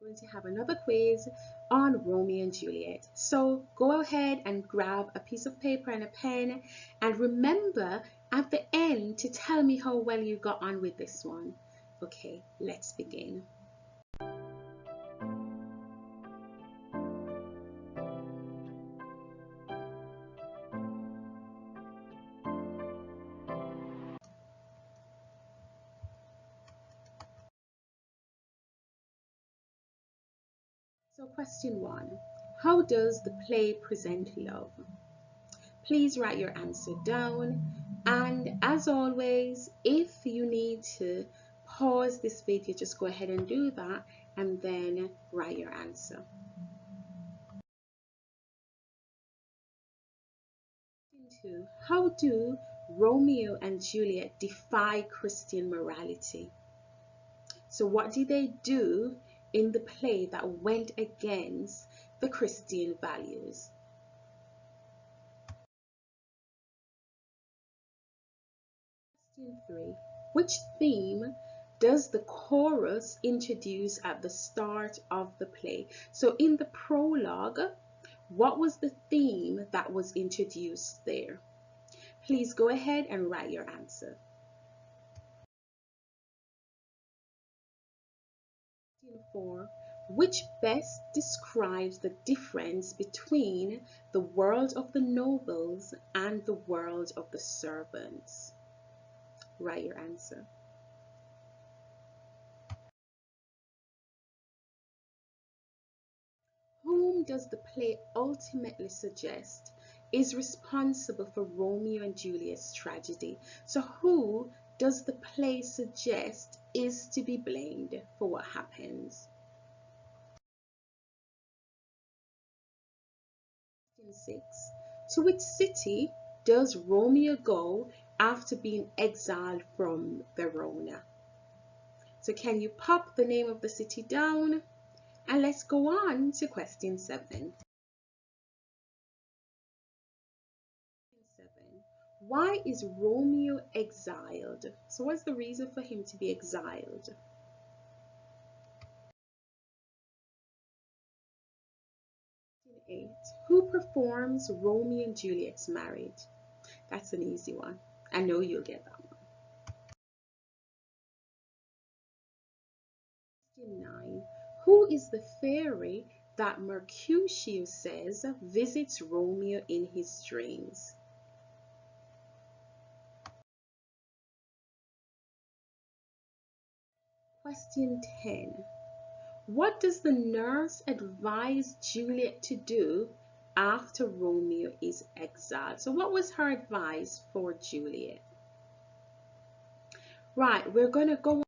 Going to have another quiz on Romeo and Juliet. So go ahead and grab a piece of paper and a pen, and remember at the end to tell me how well you got on with this one. Okay, let's begin. So question 1. How does the play present love? Please write your answer down, and as always, if you need to pause this video, just go ahead and do that and then write your answer. 2. How do Romeo and Juliet defy Christian morality? So what did they do in the play that went against the Christian values? Question 3. Which theme does the chorus introduce at the start of the play? So in the prologue, what was the theme that was introduced there? Please go ahead and write your answer. 4. Which best describes the difference between the world of the nobles and the world of the servants? Write your answer. Whom does the play ultimately suggest is responsible for Romeo and Juliet's tragedy? So who does the play suggest is to be blamed for what happens? 6. To which city does Romeo go after being exiled from Verona? So can you pop the name of the city down? And let's go on to question 7. Why is Romeo exiled? So what's the reason for him to be exiled? 8. Who performs Romeo and Juliet's marriage? That's an easy one. I know you'll get that one. Question 9. Who is the fairy that Mercutio says visits Romeo in his dreams? Question 10. What does the nurse advise Juliet to do after Romeo is exiled? So what was her advice for Juliet? Right, we're going to go on.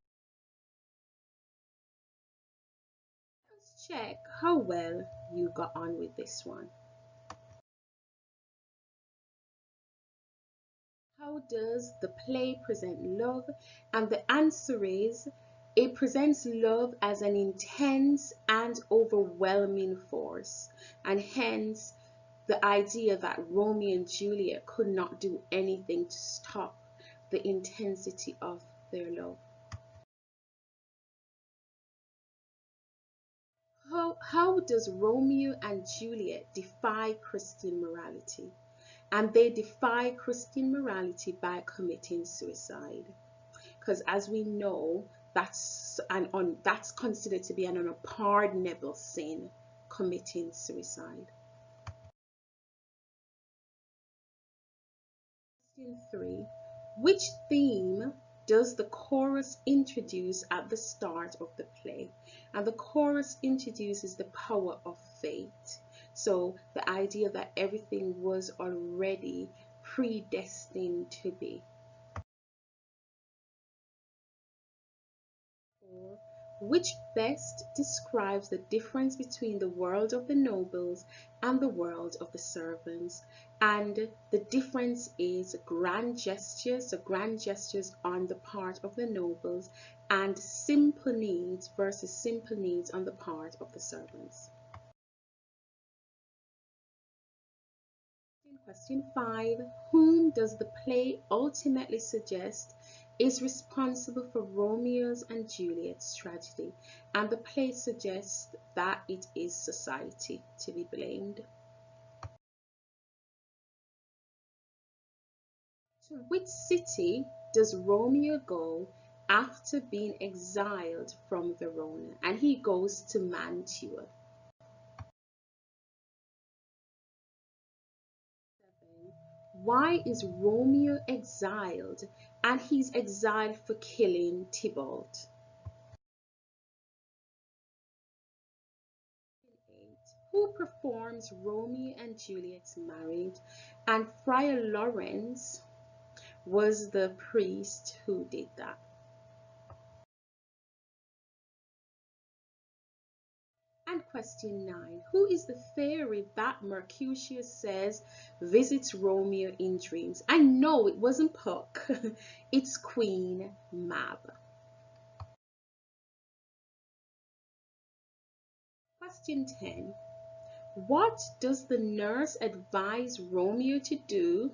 Let's check how well you got on with this one. How does the play present love? And the answer is, it presents love as an intense and overwhelming force, and hence the idea that Romeo and Juliet could not do anything to stop the intensity of their love. How does Romeo and Juliet defy Christian morality? And they defy Christian morality by committing suicide. Because as we know, that's considered to be an unpardonable sin, committing suicide. Question 3. Which theme does the chorus introduce at the start of the play? And the chorus introduces the power of fate. So the idea that everything was already predestined to be. Which best describes the difference between the world of the nobles and the world of the servants? And the difference is grand gestures, so grand gestures on the part of the nobles, and simple needs versus simple needs on the part of the servants. Question 5. Whom does the play ultimately suggest is responsible for Romeo's and Juliet's tragedy, and the play suggests that it is society to be blamed. To which city does Romeo go after being exiled from Verona? And he goes to Mantua. Why is Romeo exiled? And he's exiled for killing Tybalt. Who performs Romeo and Juliet's marriage? And Friar Lawrence was the priest who did that. And question 9. Who is the fairy that Mercutio says visits Romeo in dreams? I know it wasn't Puck. It's Queen Mab. Question 10. What does the nurse advise Romeo to do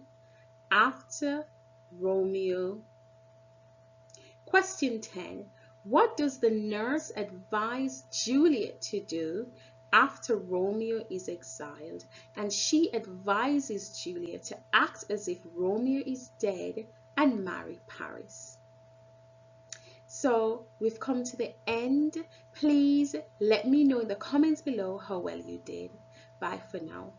after Romeo? Question 10. What does the nurse advise Juliet to do after Romeo is exiled? And she advises Juliet to act as if Romeo is dead and marry Paris. So we've come to the end. Please let me know in the comments below how well you did. Bye for now.